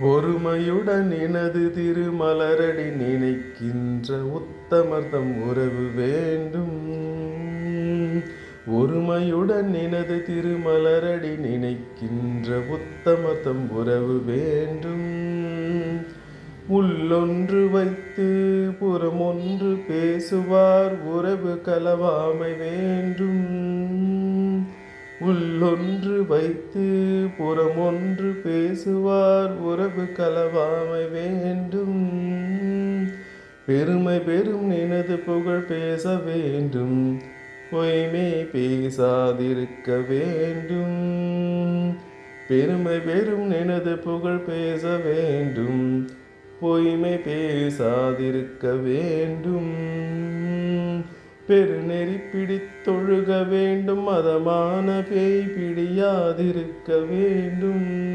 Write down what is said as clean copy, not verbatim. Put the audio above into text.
ஒருமையுடன் எனது திருமலரடி நினைக்கின்ற உத்தமர்தம் உறவு வேண்டும். ஒருமையுடன் எனது திருமலரடி நினைக்கின்ற உத்தமர்தம் உறவு வேண்டும். உள்ளொன்று வைத்து புறமொன்று பேசுவார் உறவு கலவாமை வேண்டும். உள்ளொன்று வைத்து புறமொன்று பேசுவார் உறவு கலவாமை வேண்டும். பெருமை பெரும் எனது புகழ் பேச வேண்டும். பொய்மை பேசாதிருக்க வேண்டும். பெருமை பெரும் எனது புகழ் பேச வேண்டும். பொய்மை பேசாதிருக்க வேண்டும். பெருநெறி பிடித்தொழுக வேண்டும். மதமான பேய் பிடியாதிருக்க வேண்டும்.